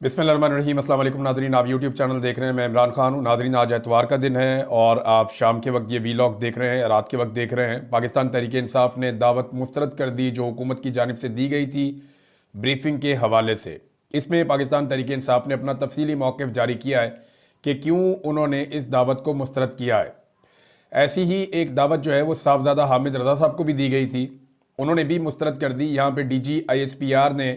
बिस्मिल्लाहिर्रहमानिर्रहीम। अस्सलाम वालेकुम नाज़रीन, आप यूट्यूब चैनल देख रहे हैं। मैं इमरान खान हूँ। नाज़रीन, आज एतवार का दिन है और आप शाम के वक्त ये वीलॉग देख रहे हैं, रात के वक्त देख रहे हैं। पाकिस्तान तहरीक इंसाफ ने दावत मुस्तरद कर दी जो हुकूमत की जानिब से दी गई थी ब्रीफिंग के हवाले से। इसमें पाकिस्तान तहरीक इंसाफ ने अपना तफसीली मौक़िफ़ जारी किया है कि क्यों उन्होंने इस दावत को मुस्तरद किया है। ऐसी ही एक दावत जो है वो साहबजादा हामिद रज़ा साहब को भी दी गई थी, उन्होंने भी मुस्तरद कर दी। यहाँ पे DG ISPR ने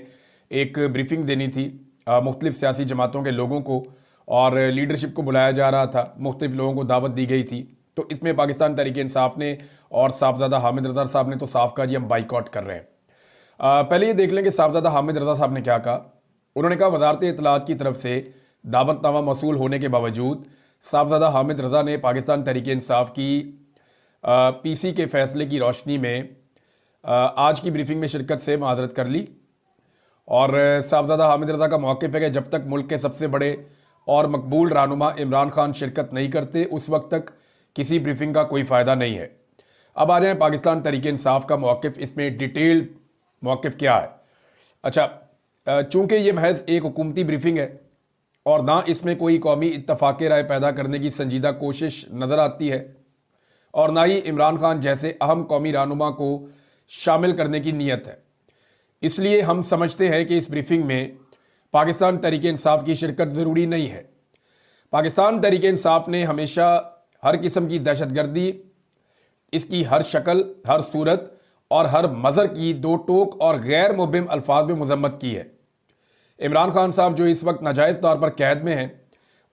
एक ब्रीफिंग देनी थी मुख्तलिफ़ सियासी जमातों के लोगों को और लीडरशिप को बुलाया जा रहा था, मुख्तलिफ़ लोगों को दावत दी गई थी। तो इसमें पाकिस्तान तहरीक इंसाफ ने और साहबजादा हामिद रज़ा साहब ने तो साफ कहा जी हम बाइकआउट कर रहे हैं। पहले ये देख लें कि साहबजादा हामिद रज़ा साहब ने क्या कहा। उन्होंने कहा वजारत इत्तलाआत की तरफ से दावतनामा मौसूल होने के बावजूद साहबजादा हामिद रज़ा ने पाकिस्तान तहरीक इंसाफ की PC के फ़ैसले की रोशनी में आज की ब्रीफिंग में शिरकत से माज़रत कर ली। और साहबजादा हामिद रज़ा का मौक़िफ़ है कि जब तक मुल्क के सबसे बड़े और मकबूल रहनुमा इमरान खान शिरकत नहीं करते उस वक्त तक किसी ब्रीफिंग का कोई फ़ायदा नहीं है। अब आ जाए पाकिस्तान तहरीक इंसाफ का मौक़िफ़, इसमें डिटेल मौक़िफ़ क्या है। अच्छा, चूँकि ये महज एक हुकूमती ब्रीफिंग है और ना इसमें कोई कौमी इत्तफ़ाक़ राय पैदा करने की संजीदा कोशिश नज़र आती है और ना ही इमरान खान जैसे अहम कौमी रहनुमा को शामिल करने की नीयत है, इसलिए हम समझते हैं कि इस ब्रीफिंग में पाकिस्तान तहरीक इंसाफ की शिरकत ज़रूरी नहीं है। पाकिस्तान तहरीक इंसाफ ने हमेशा हर किस्म की दहशतगर्दी, इसकी हर शक्ल, हर सूरत और हर मज़हर की दो टोक और गैर मुबहिम अल्फाज में मजम्मत की है। इमरान खान साहब जो इस वक्त नाजायज़ तौर पर कैद में हैं,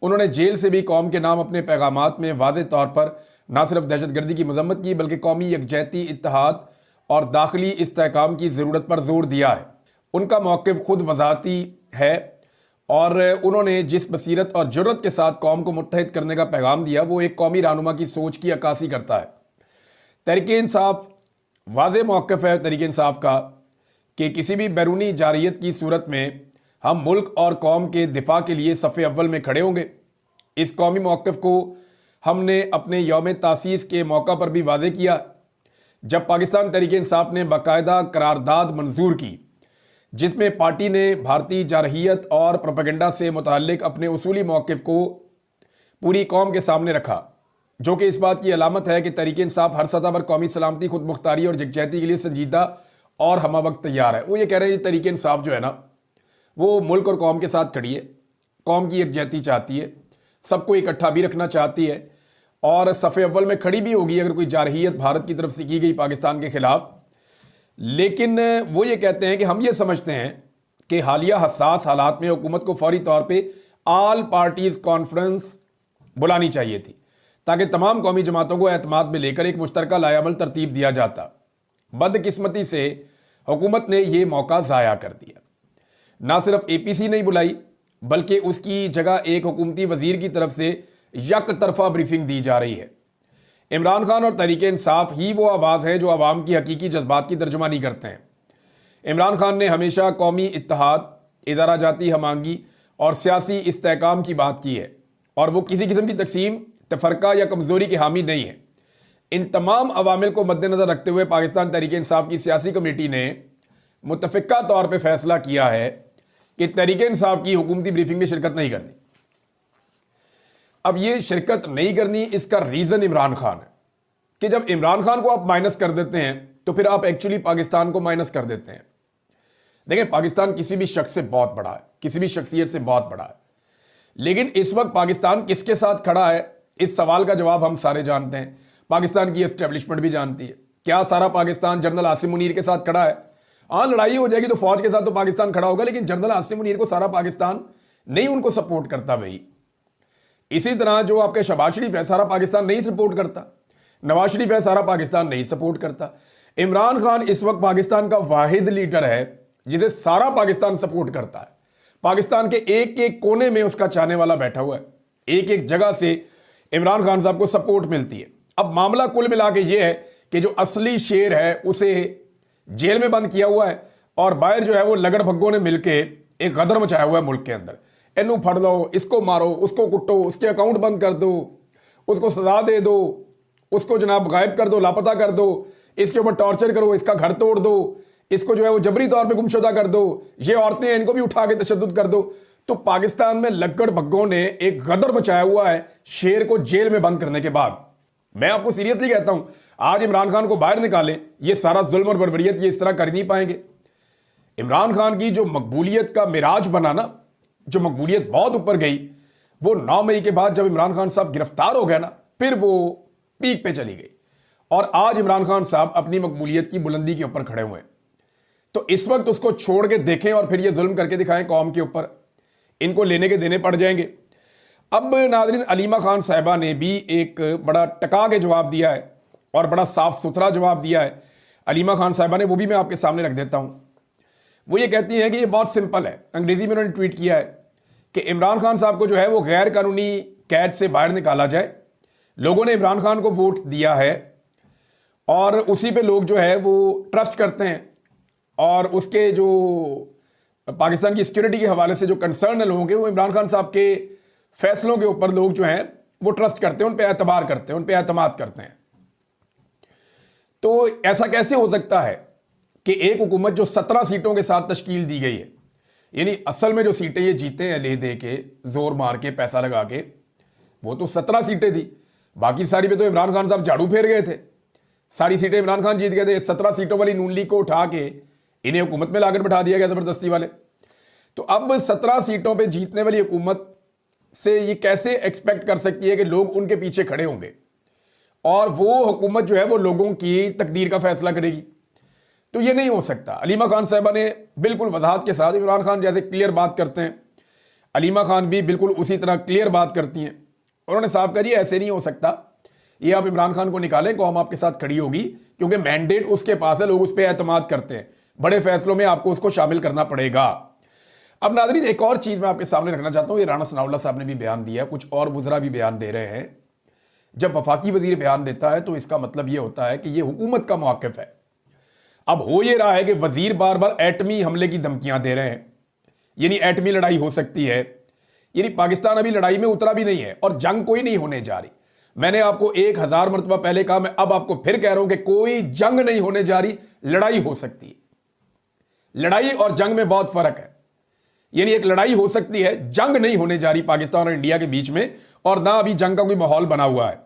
उन्होंने जेल से भी कौम के नाम अपने पैगामात में वाज़ेह तौर पर न सिर्फ दहशतगर्दी की मजम्मत की बल्कि कौमी यकजहती, इत्तेहाद और दाखिली इस्तेहकाम की ज़रूरत पर जोर दिया है। उनका मौक़िफ़ खुद वज़ाती है और उन्होंने जिस बसीरत और जुर्रत के साथ कौम को मुत्तहिद करने का पैगाम दिया वो एक कौमी रहनुमा की सोच की अक्कासी करता है। तहरीक इंसाफ वाज़ेह मौक़िफ़ है तहरीक इंसाफ का कि किसी भी बैरूनी जारियत की सूरत में हम मुल्क और कौम के दिफा के लिए सफ़े अव्वल में खड़े होंगे। इस कौमी मौक़िफ़ को हमने अपने यौम तासीस के मौका पर भी वाज़ेह किया जब पाकिस्तान तहरीक इंसाफ ने बाकायदा करारदाद मंजूर की जिसमें पार्टी ने भारतीय जारहियत और प्रोपेगेंडा से मुताल्लिक अपने उसूली मौक़िफ़ को पूरी कौम के सामने रखा, जो कि इस बात की अलामत है कि तहरीक इंसाफ हर सतह पर कौमी सलामती, खुद मुख्तारी और यकजहती के लिए संजीदा और हमा वक्त तैयार है। वो ये कह रहे हैं तहरीक इंसाफ जो है ना वो मुल्क और कौम के साथ खड़ी है, कौम की यकजहती चाहती है, सबको इकट्ठा भी रखना चाहती है और सफ़े अव्वल में खड़ी भी होगी अगर कोई जारहियत भारत की तरफ से की गई पाकिस्तान के ख़िलाफ़। लेकिन वो ये कहते हैं कि हम ये समझते हैं कि हालिया हसास हालात में हुकूमत को फौरी तौर पे आल पार्टीज़ कॉन्फ्रेंस बुलानी चाहिए थी ताकि तमाम कौमी जमातों को एतमाद में लेकर एक मुश्तरका लाएअमल तरतीब दिया जाता। बदकिस्मती से हुकूमत ने यह मौका ज़ाया कर दिया। ना सिर्फ APC नहीं बुलाई बल्कि उसकी जगह एक हुकूमती वज़ीर की तरफ से यक तरफा ब्रीफिंग दी जा रही है। इमरान खान और तहरीक इंसाफ ही वो आवाज़ है जो आवाम की हकीकी जज्बात की तर्जुमानी करते हैं। इमरान खान ने हमेशा कौमी इत्तेहाद, इदारा जाती हमांगी और सियासी इस्तेहकाम की बात की है और वो किसी किस्म की तकसीम, तफरका या कमज़ोरी के हामी नहीं है। इन तमाम अवामिल को मद्देनज़र रखते हुए पाकिस्तान तहरीक इंसाफ की सियासी कमेटी ने मुतफ़िका तौर पर फैसला किया है कि तहरीक इंसाफ की हुकूमती ब्रीफिंग में शिरकत नहीं करनी। अब ये शिरकत नहीं करनी, इसका रीज़न इमरान खान है कि जब इमरान खान को आप माइनस कर देते हैं तो फिर आप एक्चुअली पाकिस्तान को माइनस कर देते हैं। देखें, पाकिस्तान किसी भी शख्स से बहुत बड़ा है, किसी भी शख्सियत से बहुत बड़ा है, लेकिन इस वक्त पाकिस्तान किसके साथ खड़ा है इस सवाल का जवाब हम सारे जानते हैं। पाकिस्तान की एस्टेब्लिशमेंट भी जानती है। क्या सारा पाकिस्तान जनरल आसिम मुनीर के साथ खड़ा है? हाँ, लड़ाई हो जाएगी तो फौज के साथ तो पाकिस्तान खड़ा होगा, लेकिन जनरल आसिम मुनीर को सारा पाकिस्तान नहीं उनको सपोर्ट करता भाई। इसी तरह जो आपके शहबाज शरीफ है सारा पाकिस्तान नहीं सपोर्ट करता, नवाज शरीफ है सारा पाकिस्तान नहीं सपोर्ट करता। इमरान खान इस वक्त पाकिस्तान का वाहिद लीडर है जिसे सारा पाकिस्तान सपोर्ट करता है। पाकिस्तान के एक एक कोने में उसका चाहने वाला बैठा हुआ है, एक एक जगह से इमरान खान साहब को सपोर्ट मिलती है। अब मामला कुल मिला के ये है कि जो असली शेर है उसे जेल में बंद किया हुआ है और बाहर जो है वो लगड़ भग्गों ने मिलकर एक गदर मचाया हुआ है मुल्क के अंदर। इनू फड़ लो, इसको मारो, उसको कुटो, उसके अकाउंट बंद कर दो, उसको सजा दे दो, उसको जनाब गायब कर दो, लापता कर दो, इसके ऊपर टॉर्चर करो, इसका घर तोड़ दो, इसको जो है वो जबरी तौर पे गुमशुदा कर दो, ये औरतें हैं इनको भी उठा के तशद्दुद कर दो। तो पाकिस्तान में लक्कड़ बग्गों ने एक गदर मचाया हुआ है शेर को जेल में बंद करने के बाद। मैं आपको सीरियसली कहता हूं, आज इमरान खान को बाहर निकाले, ये सारा जुल्म और बर्बरियत ये इस तरह कर नहीं पाएंगे। इमरान खान की जो मकबूलियत का मिराज बना ना, जो मकबूलियत बहुत ऊपर गई, वो 9 मई के बाद जब इमरान खान साहब गिरफ्तार हो गए ना, फिर वो पीक पे चली गई। और आज इमरान खान साहब अपनी मकबूलियत की बुलंदी के ऊपर खड़े हुए हैं। तो इस वक्त उसको छोड़ के देखें और फिर ये जुल्म करके दिखाएं कौम के ऊपर, इनको लेने के देने पड़ जाएंगे। अब नाज़रीन, अलीमा खान साहिबा ने भी एक बड़ा टका के जवाब दिया है और बड़ा साफ सुथरा जवाब दिया है। अलीमा खान साहिबा ने, वो भी मैं आपके सामने रख देता हूं। वो ये कहती हैं कि ये बहुत सिंपल है। अंग्रेजी में उन्होंने ट्वीट किया है कि इमरान खान साहब को जो है वो गैर कानूनी कैद से बाहर निकाला जाए। लोगों ने इमरान खान को वोट दिया है और उसी पे लोग जो है वो ट्रस्ट करते हैं, और उसके जो पाकिस्तान की सिक्योरिटी के हवाले से जो कंसर्न है लोगों के, वो इमरान खान साहब के फैसलों के ऊपर लोग जो हैं वो ट्रस्ट करते हैं, उन पे एतबार करते हैं, उन पे एतमाद करते हैं। तो ऐसा कैसे हो सकता है कि एक हुकूमत जो 17 सीटों के साथ तश्कील दी गई है, यानी असल में जो सीटें ये जीते हैं ले दे के, जोर मार के, पैसा लगा के, वो तो 17 सीटें थी। बाकी सारी पे तो इमरान खान साहब झाड़ू फेर गए थे, सारी सीटें इमरान खान जीत गए थे। 17 सीटों वाली नून लीग को उठा के इन्हें हुकूमत में लाकर बैठा दिया गया जबरदस्ती वाले। तो अब 17 सीटों पे जीतने वाली हुकूमत से ये कैसे एक्सपेक्ट कर सकती है कि लोग उनके पीछे खड़े होंगे और वो हुकूमत जो है वो लोगों की तकदीर का फैसला करेगी? तो ये नहीं हो सकता। अलीमा खान साहिबा ने बिल्कुल वजाहत के साथ, इमरान खान जैसे क्लियर बात करते हैं, अलीमा खान भी बिल्कुल उसी तरह क्लियर बात करती हैं। उन्होंने साफ कहा, ऐसे नहीं हो सकता, ये आप इमरान खान को निकालें, कौम आपके साथ खड़ी होगी, क्योंकि मैंडेट उसके पास है, लोग उस पर एतमाद करते हैं, बड़े फैसलों में आपको उसको शामिल करना पड़ेगा। अब नाज़रीन, एक और चीज़ मैं आपके सामने रखना चाहता हूँ। ये राणा सनाउल्लाह साहब ने भी बयान दिया, कुछ और वज़रा भी बयान दे रहे हैं। जब वफाकी वजीर बयान देता है तो इसका मतलब ये होता है कि ये हुकूमत का मौक़िफ़ है। अब हो ये रहा है कि वजीर बार बार एटमी हमले की धमकियां दे रहे हैं, यानी एटमी लड़ाई हो सकती है, यानी पाकिस्तान अभी लड़ाई में उतरा भी नहीं है और जंग कोई नहीं होने जा रही। मैंने आपको 1000 मरतबा पहले कहा, मैं अब आपको फिर कह रहा हूं कि कोई जंग नहीं होने जा रही, लड़ाई हो सकती है। लड़ाई और जंग में बहुत फर्क है, यानी एक लड़ाई हो सकती है, जंग नहीं होने जा रही पाकिस्तान और इंडिया के बीच में, और ना अभी जंग का कोई माहौल बना हुआ है।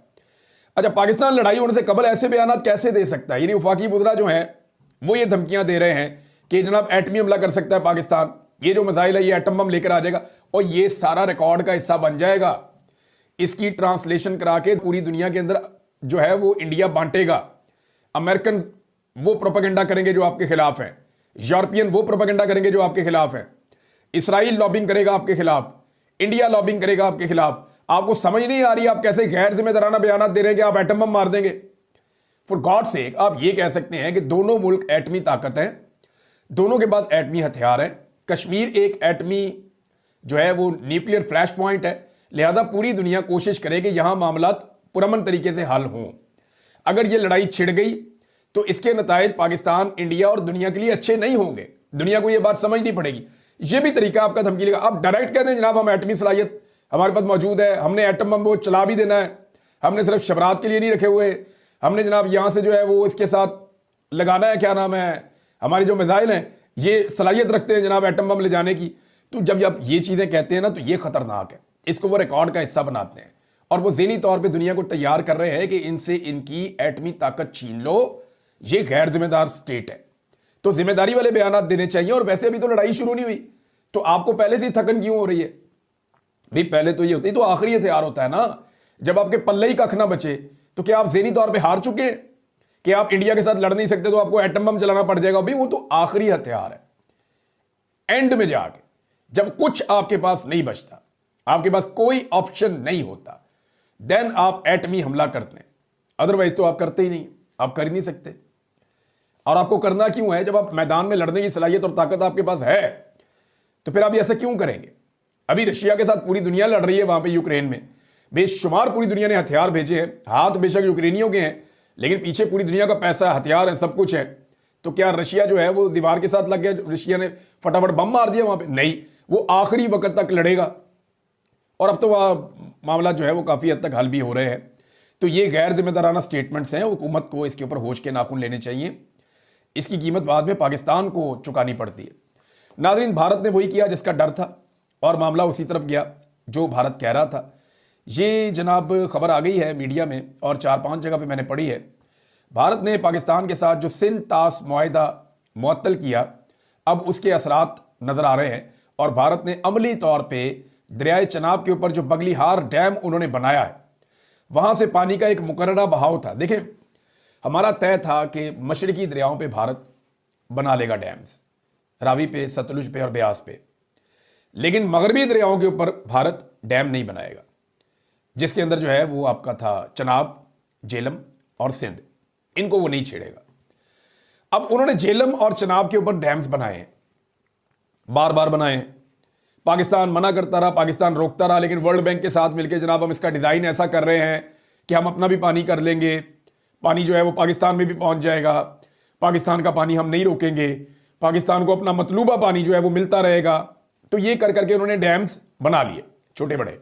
अच्छा, पाकिस्तान लड़ाई होने से कबल ऐसे बयान कैसे दे सकता है? यानी वफाकी वज़रा जो है वो ये धमकियां दे रहे हैं कि जनाब एटमी हमला कर सकता है पाकिस्तान, ये जो मिसाइल है ये एटम बम लेकर आ जाएगा, और ये सारा रिकॉर्ड का हिस्सा बन जाएगा। इसकी ट्रांसलेशन करा के पूरी दुनिया के अंदर जो है वो इंडिया बांटेगा। अमेरिकन वो प्रोपेगेंडा करेंगे जो आपके खिलाफ हैं, यूरोपियन वो प्रोपेगेंडा करेंगे जो आपके खिलाफ हैं, इसराइल लॉबिंग करेगा आपके खिलाफ, इंडिया लॉबिंग करेगा आपके खिलाफ। आपको समझ नहीं आ रही आप कैसे गैर जिम्मेदाराना बयान दे रहे हैं कि आप एटम बम मार देंगे? फॉर गॉड सेक, आप ये कह सकते हैं कि दोनों मुल्क एटमी ताकत हैं, दोनों के पास एटमी हथियार हैं। कश्मीर एक एटमी जो है वो न्यूक्लियर फ्लैश पॉइंट है, लिहाजा पूरी दुनिया कोशिश करे कि यहां मामला पुरअमन तरीके से हल हों। अगर ये लड़ाई छिड़ गई तो इसके नतायज पाकिस्तान, इंडिया और दुनिया के लिए अच्छे नहीं होंगे। दुनिया को यह बात समझनी पड़ेगी। यह भी तरीका आपका धमकी लेगा। आप डायरेक्ट कहते हैं जनाब हम एटमी सलाहियत हमारे पास मौजूद है, हमने एटम बम वो चला भी देना है, हमने सिर्फ शबरात के लिए नहीं रखे हुए, हमने जनाब यहां से जो है वो इसके साथ लगाना है, क्या नाम है, हमारी जो मिसाइल हैं ये सलाहियत रखते हैं जनाब एटम बम ले जाने की। तो जब आप ये चीजें कहते हैं ना तो ये खतरनाक है। इसको वो रिकॉर्ड का हिस्सा बनाते हैं और वो ज़हनी तौर पे दुनिया को तैयार कर रहे हैं कि इनसे इनकी एटमी ताकत छीन लो। ये गैर जिम्मेदार स्टेट है, तो जिम्मेदारी वाले बयान देने चाहिए। और वैसे अभी तो लड़ाई शुरू नहीं हुई, तो आपको पहले से ही थकन क्यों हो रही है भाई? पहले तो ये होती तो आखिरी हथियार होता है ना, जब आपके पल्ले ही कख ना बचे। तो क्या आप ज़हनी तौर पे हार चुके हैं कि आप इंडिया के साथ लड़ नहीं सकते तो आपको एटम बम चलाना पड़ जाएगा? भाई वो तो आखिरी हथियार है। एंड में जाके जब कुछ आपके पास नहीं बचता, आपके पास कोई ऑप्शन नहीं होता, देन आप एटमी हमला करते हैं। अदरवाइज तो आप करते ही नहीं, आप कर ही नहीं सकते। और आपको करना क्यों है? जब आप मैदान में लड़ने की सलाहियत और ताकत आपके पास है तो फिर आप ऐसा क्यों करेंगे? अभी रशिया के साथ पूरी दुनिया लड़ रही है वहां पे यूक्रेन में, बेशुमार पूरी दुनिया ने हथियार भेजे हैं। हाथ बेशक यूक्रेनियों के हैं, लेकिन पीछे पूरी दुनिया का पैसा, हथियार है, सब कुछ है। तो क्या रशिया जो है वो दीवार के साथ लग गया, रशिया ने फटाफट बम मार दिया वहां पे? नहीं, वो आखिरी वक्त तक लड़ेगा। और अब तो वह मामला जो है वो काफी हद तक हल भी हो रहे हैं। तो ये गैर जिम्मेदाराना स्टेटमेंट्स हैं, हुकूमत को इसके ऊपर होश के नाखून लेने चाहिए। इसकी कीमत बाद में पाकिस्तान को चुकानी पड़ती है। नाज़रीन, भारत ने वही किया जिसका डर था और मामला उसी तरफ गया जो भारत कह रहा था। ये जनाब खबर आ गई है मीडिया में और 4-5 जगह पे मैंने पढ़ी है। भारत ने पाकिस्तान के साथ जो सिंध तास मुआहिदा मुअत्तल किया, अब उसके असरात नजर आ रहे हैं और भारत ने अमली तौर पे दरियाए चनाब के ऊपर जो बगलिहार डैम उन्होंने बनाया है, वहां से पानी का एक मुकर्ररा बहाव था। देखें, हमारा तय था कि मशरकी दरियाओं पे भारत बना लेगा डैम्स, रावी पे, सतलुज पे और ब्यास पे, लेकिन मगरबी दरियाओं के ऊपर भारत डैम नहीं बनाएगा, जिसके अंदर जो है वो आपका था चनाब, झेलम और सिंध, इनको वो नहीं छेड़ेगा। अब उन्होंने झेलम और चनाब के ऊपर डैम्स बनाए हैं, बार बार बनाए हैं। पाकिस्तान मना करता रहा, पाकिस्तान रोकता रहा, लेकिन वर्ल्ड बैंक के साथ मिलकर जनाब हम इसका डिज़ाइन ऐसा कर रहे हैं कि हम अपना भी पानी कर लेंगे, पानी जो है वो पाकिस्तान में भी पहुंच जाएगा, पाकिस्तान का पानी हम नहीं रोकेंगे, पाकिस्तान को अपना मतलूबा पानी जो है वो मिलता रहेगा। तो ये कर करके उन्होंने डैम्स बना लिए छोटे बड़े।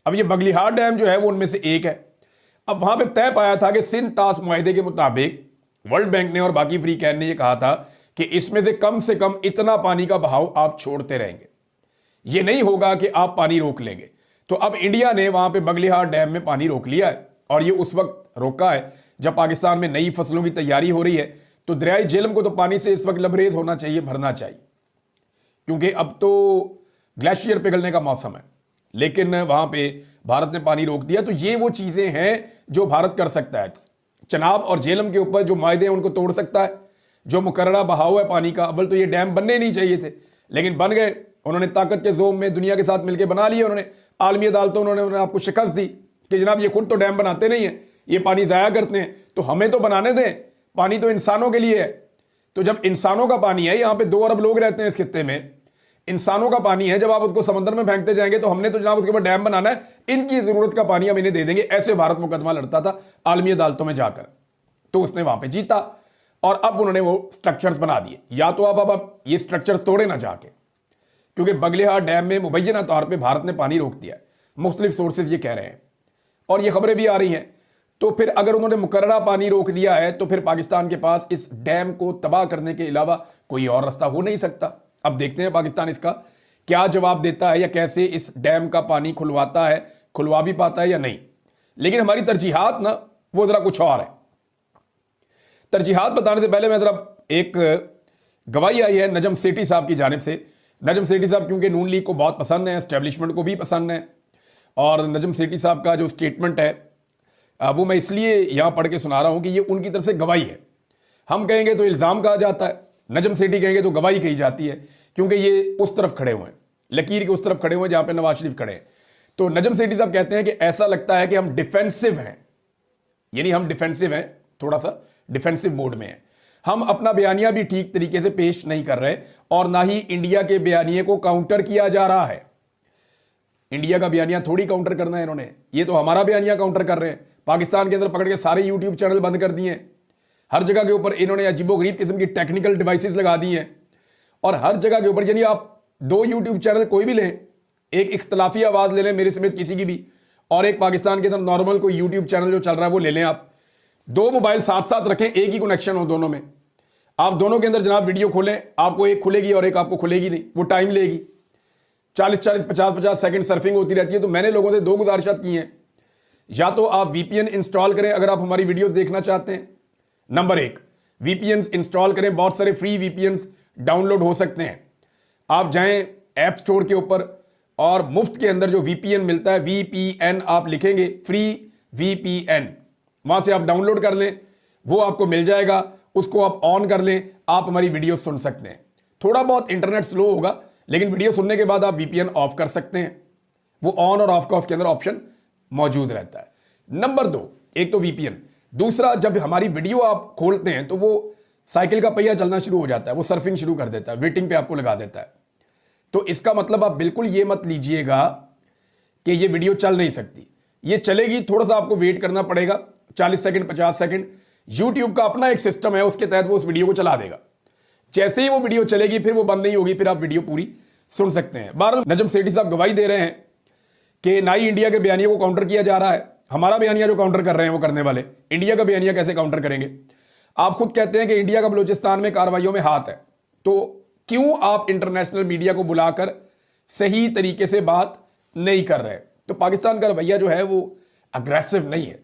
अब ये बगलिहार डैम जो है वो उनमें से एक है। अब वहां पे तय पाया था कि सिंध तास मुआहिदे के मुताबिक वर्ल्ड बैंक ने और बाकी फ्री कैन ने ये कहा था कि इसमें से कम इतना पानी का बहाव आप छोड़ते रहेंगे, ये नहीं होगा कि आप पानी रोक लेंगे। तो अब इंडिया ने वहां पे बगलिहार डैम में पानी रोक लिया है और ये उस वक्त रोका है जब पाकिस्तान में नई फसलों की तैयारी हो रही है। तो दरियाई झेलम को तो पानी से इस वक्त लबरेज होना चाहिए, भरना चाहिए, क्योंकि अब तो ग्लेशियर पिघलने का मौसम है, लेकिन वहां पे भारत ने पानी रोक दिया। तो ये वो चीजें हैं जो भारत कर सकता है। चनाब और झेलम के ऊपर जो मायदे हैं उनको तोड़ सकता है, जो मुकर्ररा बहाव है पानी का। अव्वल तो ये डैम बनने नहीं चाहिए थे, लेकिन बन गए। उन्होंने ताकत के जोम में दुनिया के साथ मिलकर बना लिए। उन्होंने आलमी अदालतों उन्होंने आपको शिकस्त दी कि जनाब ये खुद तो डैम बनाते नहीं है, ये पानी ज़ाया करते हैं, तो हमें तो बनाने दें, पानी तो इंसानों के लिए है। तो जब इंसानों का पानी है, यहाँ पे 2 अरब लोग रहते हैं इस खित्ते में, इंसानों का पानी है, जब आप उसको समंदर में फेंकते जाएंगे तो हमने तो जनाब उसके ऊपर डैम बनाना है, इनकी जरूरत का पानी हम इन्हें दे देंगे। ऐसे भारत मुकदमा लड़ता था आलमी अदालतों में जाकर, तो उसने वहां पे जीता और अब उन्होंने वो स्ट्रक्चर्स बना दिए। या तो अब ये स्ट्रक्चर्स तोड़े ना जाके, क्योंकि बगलिहार डैम में मुबैना तौर पर भारत ने पानी रोक दिया है, मुख्तलिफ सोर्सेज ये कह रहे हैं और ये खबरें भी आ रही हैं। तो फिर अगर उन्होंने मुकर्ररा पानी रोक दिया है तो फिर पाकिस्तान के पास इस डैम को तबाह करने के अलावा कोई और रास्ता हो नहीं सकता। अब देखते हैं पाकिस्तान इसका क्या जवाब देता है या कैसे इस डैम का पानी खुलवाता है, खुलवा भी पाता है या नहीं। लेकिन हमारी तरजीहात ना वो जरा कुछ और है। तरजीहात बताने से पहले मैं जरा एक गवाही आई है नजम सेठी साहब की जानिब से। नजम सेठी साहब क्योंकि नून लीग को बहुत पसंद है, एस्टेब्लिशमेंट को भी पसंद है, और नजम सेठी साहब का जो स्टेटमेंट है वो मैं इसलिए यहां पढ़ के सुना रहा हूं कि ये उनकी तरफ से गवाही है। हम कहेंगे तो इल्ज़ाम कहा जाता है, नजम सेठी कहेंगे तो गवाही कही जाती है, क्योंकि ये उस तरफ खड़े हुए हैं, लकीर के उस तरफ खड़े हुए हैं जहां पे नवाज शरीफ खड़े हैं। तो नजम सेठी साहब कहते हैं कि ऐसा लगता है कि हम डिफेंसिव हैं, यानी हम डिफेंसिव हैं, थोड़ा सा डिफेंसिव मोड में हैं। हम अपना बयानिया भी ठीक तरीके से पेश नहीं कर रहे और ना ही इंडिया के बयानिए को काउंटर किया जा रहा है। इंडिया का बयानिया थोड़ी काउंटर करना है इन्होंने, ये तो हमारा बयानिया काउंटर कर रहे हैं। पाकिस्तान के अंदर पकड़ के सारे यूट्यूब चैनल बंद कर दिए, हर जगह के ऊपर इन्होंने अजीबोगरीब किस्म की टेक्निकल डिवाइसेस लगा दी हैं और हर जगह के ऊपर, यानी आप 2 यूट्यूब चैनल कोई भी लें, एक इख्तलाफी आवाज़ ले लें मेरे समेत किसी की भी, और एक पाकिस्तान के अंदर नॉर्मल कोई यूट्यूब चैनल जो चल रहा है वो ले लें। आप 2 मोबाइल साथ साथ रखें, एक ही कनेक्शन हो दोनों में, आप दोनों के अंदर जनाब वीडियो खोलें, आपको एक खुलेगी और एक आपको खुलेगी नहीं, वो टाइम लेगी। 40-40, 50-50 सेकंड सर्फिंग होती रहती है। तो मैंने लोगों से 2 गुजारिशात की हैं, या तो आप वीपीएन इंस्टॉल करें अगर आप हमारी वीडियोस देखना चाहते हैं। नंबर 1, वीपीएन इंस्टॉल करें, बहुत सारे फ्री वीपीएन डाउनलोड हो सकते हैं। आप जाएं ऐप स्टोर के ऊपर और मुफ्त के अंदर जो वीपीएन मिलता है, वीपीएन आप लिखेंगे, फ्री वीपीएन, वहां से आप डाउनलोड कर लें, वो आपको मिल जाएगा, उसको आप ऑन कर लें, आप हमारी वीडियो सुन सकते हैं। थोड़ा बहुत इंटरनेट स्लो होगा, लेकिन वीडियो सुनने के बाद आप वीपीएन ऑफ कर सकते हैं, वो ऑन और ऑफ का उसके अंदर ऑप्शन मौजूद रहता है। नंबर 2, एक तो वीपीएन, दूसरा जब हमारी वीडियो आप खोलते हैं तो वो साइकिल का पहिया चलना शुरू हो जाता है, वो सर्फिंग शुरू कर देता है, वेटिंग पे आपको लगा देता है। तो इसका मतलब आप बिल्कुल ये मत लीजिएगा कि ये वीडियो चल नहीं सकती, ये चलेगी, थोड़ा सा आपको वेट करना पड़ेगा, 40 सेकंड 50 सेकंड। यूट्यूब का अपना एक सिस्टम है, उसके तहत वो उस वीडियो को चला देगा। जैसे ही वो वीडियो चलेगी फिर वो बंद नहीं होगी, फिर आप वीडियो पूरी सुन सकते हैं। बहरहाल नजम सेठी साहब गवाही दे रहे हैं कि ना ही इंडिया के बयानिया को काउंटर किया जा रहा है, हमारा बयानिया जो काउंटर कर रहे हैं वो करने वाले, इंडिया का बयानिया कैसे काउंटर करेंगे। आप खुद कहते हैं कि इंडिया का बलूचिस्तान में कार्रवाइयों में हाथ है, तो क्यों आप इंटरनेशनल मीडिया को बुलाकर सही तरीके से बात नहीं कर रहे। तो पाकिस्तान का रवैया जो है वो अग्रेसिव नहीं है,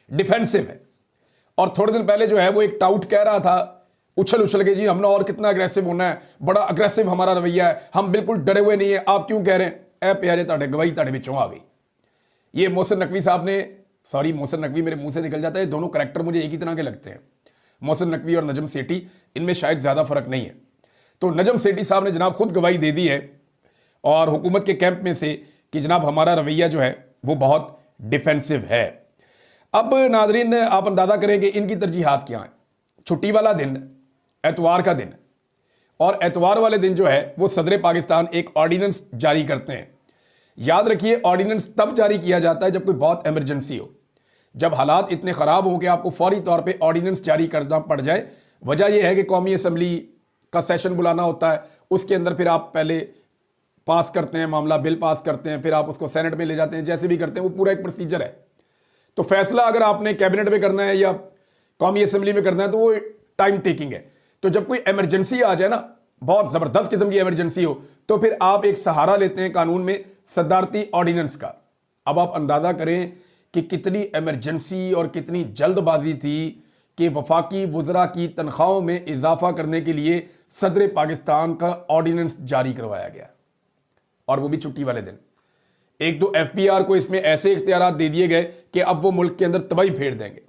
डिफेंसिव है। और थोड़े दिन पहले जो है वो एक टाउट कह रहा था उछल उछल के, जी हमने और कितना अग्रेसिव होना है, बड़ा अग्रेसिव हमारा रवैया है, हम बिल्कुल डरे हुए नहीं है, आप क्यों कह रहे हैं? ए प्यारे ताड़े गवाही ताड़े विचों आ गई। ये मोहसिन नकवी साहब ने, सॉरी मोहसिन नकवी मेरे मुंह से निकल जाता है, दोनों करैक्टर मुझे एक ही तरह के लगते हैं, मोहसिन नकवी और नजम सेठी, इनमें शायद ज़्यादा फर्क नहीं है। तो नजम सेठी साहब ने जनाब खुद गवाही दे दी है और हुकूमत के कैंप में से कि जनाब हमारा रवैया जो है वो बहुत डिफेंसिव है। अब नादरीन आप अंदाज़ा करें कि इनकी तरजीहात क्या हैं। छुट्टी वाला दिन एतवार का दिन, और एतवार वाले दिन जो है वो सदर पाकिस्तान एक ऑर्डिनेंस जारी करते हैं। याद रखिए ऑर्डिनेंस तब जारी किया जाता है जब कोई बहुत इमरजेंसी हो, जब हालात इतने ख़राब हो कि आपको फौरी तौर पे ऑर्डिनेंस जारी करना पड़ जाए। वजह यह है कि कौमी असम्बली का सेशन बुलाना होता है, उसके अंदर फिर आप पहले पास करते हैं मामला, बिल पास करते हैं, फिर आप उसको सेनेट में ले जाते हैं, जैसे भी करते हैं वो पूरा एक प्रोसीजर है। तो फैसला अगर आपने कैबिनेट में करना है या कौमी असम्बली में करना है तो वो टाइम टेकिंग है। तो जब कोई इमरजेंसी आ जाए ना, बहुत ज़बरदस्त किस्म की इमरजेंसी हो, तो फिर आप एक सहारा लेते हैं कानून में सदारती ऑर्डिनेंस का। अब आप अंदाज़ा करें कि कितनी इमरजेंसी और कितनी जल्दबाजी थी कि वफाकी वुज़रा की तनख्वाहों में इजाफा करने के लिए सदर पाकिस्तान का ऑर्डिनेंस जारी करवाया गया, और वो भी छुट्टी वाले दिन। एक दो FPR को इसमें ऐसे इख्तियारात दे दिए गए कि अब वो मुल्क के अंदर तबाही फेर देंगे।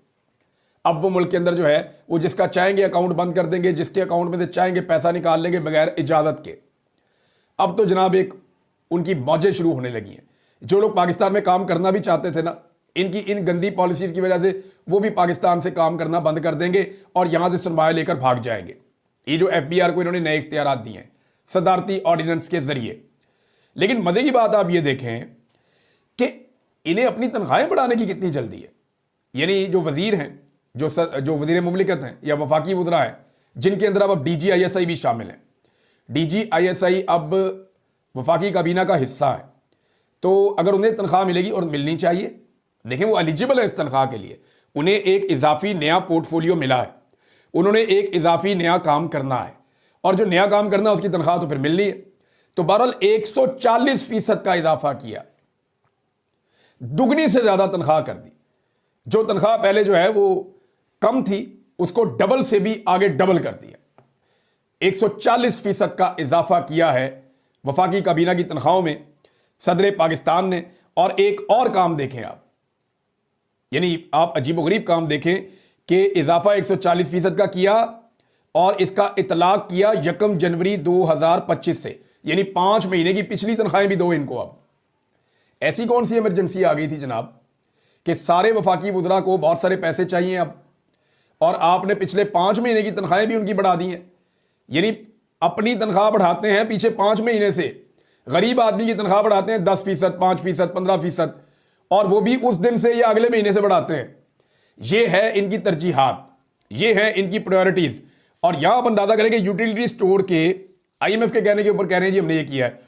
अब वो मुल्क के अंदर जो है वो जिसका चाहेंगे अकाउंट बंद कर देंगे, जिसके अकाउंट में से चाहेंगे पैसा निकाल लेंगे बगैर इजाज़त के। अब तो जनाब एक उनकी मौजें शुरू होने लगी हैं। जो लोग पाकिस्तान में काम करना भी चाहते थे ना, इनकी इन गंदी पॉलिसीज़ की वजह से वो भी पाकिस्तान से काम करना बंद कर देंगे और यहाँ से सरमाया लेकर भाग जाएंगे। ये जो FPR को इन्होंने नए इख्तियारात दिए हैं सदारती ऑर्डिनेंस के ज़रिए। लेकिन मज़े की बात आप ये देखें कि इन्हें अपनी तनख्वाहें बढ़ाने की कितनी जल्दी है। यानी जो वज़ीर हैं, जो वज़ीर मुमलिकत हैं या वफाकी वज़रा हैं, जिनके अंदर अब DG ISI भी शामिल हैं। DG ISI अब वफाकी काबीना का हिस्सा है, तो अगर उन्हें तनख्वाह मिलेगी, और मिलनी चाहिए, देखें वो एलिजिबल है इस तनख्वाह के लिए, उन्हें एक इजाफी नया पोर्टफोलियो मिला है, उन्होंने एक इजाफी नया काम करना है, और जो नया काम करना है उसकी तनख्वाह तो फिर मिलनी है। तो बहरहाल 140% का इजाफा किया, दुगनी से ज्यादा तनख्वाह कर दी। जो तनख्वाह पहले जो है वो कम थी उसको डबल से भी आगे डबल कर दिया। 140% का इजाफा किया है वफाकी काबीना की तनख्वाहों में सदर पाकिस्तान ने। और एक और काम देखें आप, यानी आप अजीबोगरीब काम देखें कि इजाफा 140% का किया और इसका इतलाक किया 1 जनवरी 2025 से, यानी 5 महीने की पिछली तनख्वाहें भी दो इनको। अब ऐसी कौन सी इमरजेंसी आ गई थी जनाब कि सारे वफाकी वुज़रा को बहुत सारे पैसे चाहिए अब, और आपने पिछले 5 महीने की तनख्वाहें भी उनकी बढ़ा दी हैं। यानी अपनी तनख्वाह बढ़ाते हैं पीछे 5 महीने से, गरीब आदमी की तनख्वाह बढ़ाते हैं 10%, 5%, 15%, और वो भी उस दिन से या अगले महीने से बढ़ाते हैं। ये है इनकी तरजीहात, ये है इनकी प्रायोरिटीज। और यहां आप अंदाजा करें कि यूटिलिटी स्टोर के IMF के कहने के ऊपर कह रहे हैं जी हमने ये किया है।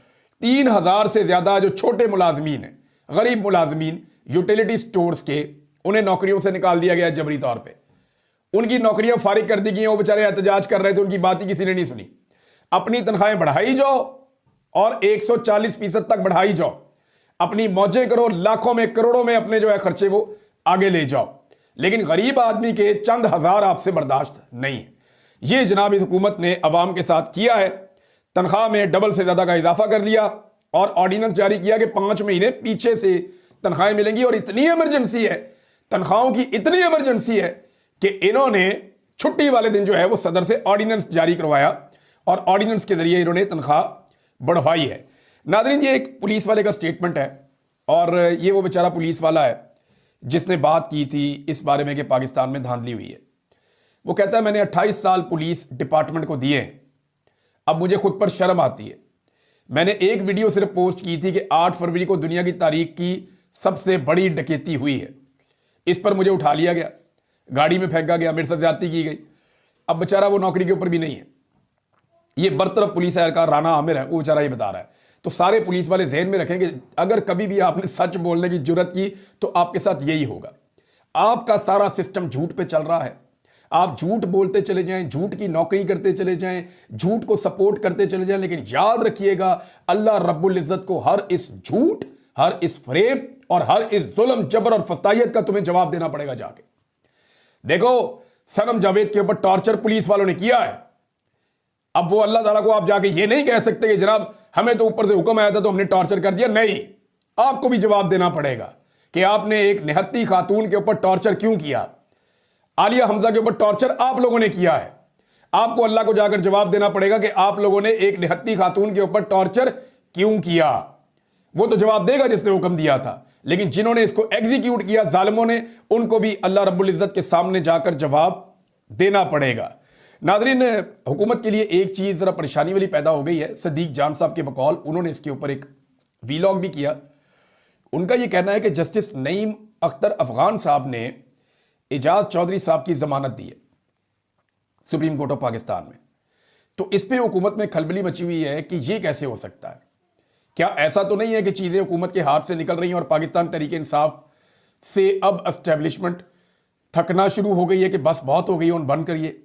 3000 से ज्यादा जो छोटे मुलाजमीन हैं, गरीब मुलाजमीन यूटिलिटी स्टोर्स के, उन्हें नौकरियों से निकाल दिया गया जबरी तौर पर। उनकी नौकरियां फारिग कर दी गई, वो बेचारे एहतजाज कर रहे थे, उनकी बात ही किसी ने नहीं सुनी। अपनी तनख्वाहें बढ़ाई जाओ और 140% तक बढ़ाई जाओ, अपनी मौजें करो, लाखों में करोड़ों में अपने जो है खर्चे वो आगे ले जाओ, लेकिन गरीब आदमी के चंद हजार आपसे बर्दाश्त नहीं है। ये जनाब इस हुकूमत ने अवाम के साथ किया है। तनख्वाह में डबल से ज्यादा का इजाफा कर लिया और ऑर्डिनेंस जारी किया कि 5 महीने पीछे से तनख्वाहें मिलेंगी। और इतनी इमरजेंसी है, तनख्वाहों की इतनी इमरजेंसी है कि इन्होंने छुट्टी वाले दिन जो है वो सदर से ऑर्डिनेंस जारी करवाया और ऑर्डिनेंस के जरिए इन्होंने तनख्वाह बढ़वाई है। नादरीन ये एक पुलिस वाले का स्टेटमेंट है, और ये वो बेचारा पुलिस वाला है जिसने बात की थी इस बारे में कि पाकिस्तान में धांधली हुई है। वो कहता है मैंने 28 साल पुलिस डिपार्टमेंट को दिए हैं, अब मुझे खुद पर शर्म आती है। मैंने एक वीडियो सिर्फ पोस्ट की थी कि 8 फरवरी को दुनिया की तारीख की सबसे बड़ी डकैती हुई है, इस पर मुझे उठा लिया गया, गाड़ी में फेंका गया, मेरे साथ ज्यादती की गई। अब बेचारा वो नौकरी के ऊपर भी नहीं है। ये बरतरफ पुलिस एहलकार राना आमिर है, वो बेचारा ये बता रहा है। तो सारे पुलिस वाले जहन में रखें कि अगर कभी भी आपने सच बोलने की जुर्रत की तो आपके साथ यही होगा। आपका सारा सिस्टम झूठ पे चल रहा है, आप झूठ बोलते चले जाएं, झूठ की नौकरी करते चले जाएं, झूठ को सपोर्ट करते चले जाएं, लेकिन याद रखिएगा अल्लाह रब्बुल इज्जत को हर इस झूठ, हर इस फरेब और हर इस जुल्म जबर और फसाइयत का तुम्हें जवाब देना पड़ेगा जाके। देखो, सनम जावेद के ऊपर टॉर्चर पुलिस वालों ने किया है। अब वो अल्लाह ताला को आप जाके ये नहीं कह सकते कि जनाब हमें तो ऊपर से हुक्म आया था तो हमने टॉर्चर कर दिया। नहीं, आपको भी जवाब देना पड़ेगा कि आपने एक निहत्ती खातून के ऊपर टॉर्चर क्यों किया। आलिया हमजा के ऊपर टॉर्चर आप लोगों ने किया है। आपको अल्लाह को जाकर जवाब देना पड़ेगा कि आप लोगों ने एक निहत्ती खातून के ऊपर टॉर्चर क्यों किया। वो तो जवाब देगा जिसने हुक्म दिया था, लेकिन जिन्होंने इसको एग्जीक्यूट किया जालिमों ने, उनको भी अल्लाह रब्बुल इज्जत के सामने जाकर जवाब देना पड़ेगा। नादरीन, हुकूमत के लिए एक चीज जरा परेशानी वाली पैदा हो गई है। सदीक जान साहब के बकौल उन्होंने इसके ऊपर एक वीलॉग भी किया। उनका यह कहना है कि जस्टिस नईम अख्तर अफगान साहब ने एजाज चौधरी साहब की जमानत दी है सुप्रीम कोर्ट ऑफ पाकिस्तान में। तो इस पे हुकूमत में खलबली मची हुई है कि यह कैसे हो सकता है। क्या ऐसा तो नहीं है कि चीजें हुकूमत के हाथ से निकल रही हैं और पाकिस्तान तहरीक इंसाफ से अब एस्टेब्लिशमेंट थकना शुरू हो गई है कि बस बहुत हो गई, उन बंद करिए।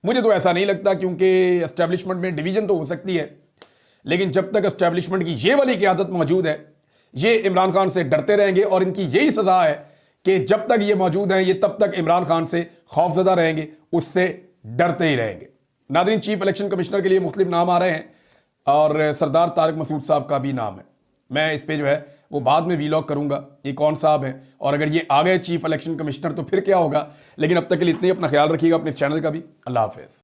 मुझे तो ऐसा नहीं लगता, क्योंकि एस्टेब्लिशमेंट में डिवीजन तो हो सकती है, लेकिन जब तक एस्टेब्लिशमेंट की ये वाली क़यादत मौजूद है, ये इमरान खान से डरते रहेंगे और इनकी यही सजा है कि जब तक ये मौजूद हैं ये तब तक इमरान खान से खौफजदा रहेंगे, उससे डरते ही रहेंगे। नादरीन, चीफ इलेक्शन कमिश्नर के लिए मुख्तलिफ नाम आ रहे हैं और सरदार तारिक मसूद साहब का भी नाम है। मैं इस पे जो है वो बाद में वीलॉग करूंगा ये कौन साहब हैं, और अगर ये आ गए चीफ इलेक्शन कमिश्नर तो फिर क्या होगा। लेकिन अब तक के लिए इतने, अपना ख्याल रखिएगा, अपने इस चैनल का भी। अल्लाह हाफिज़।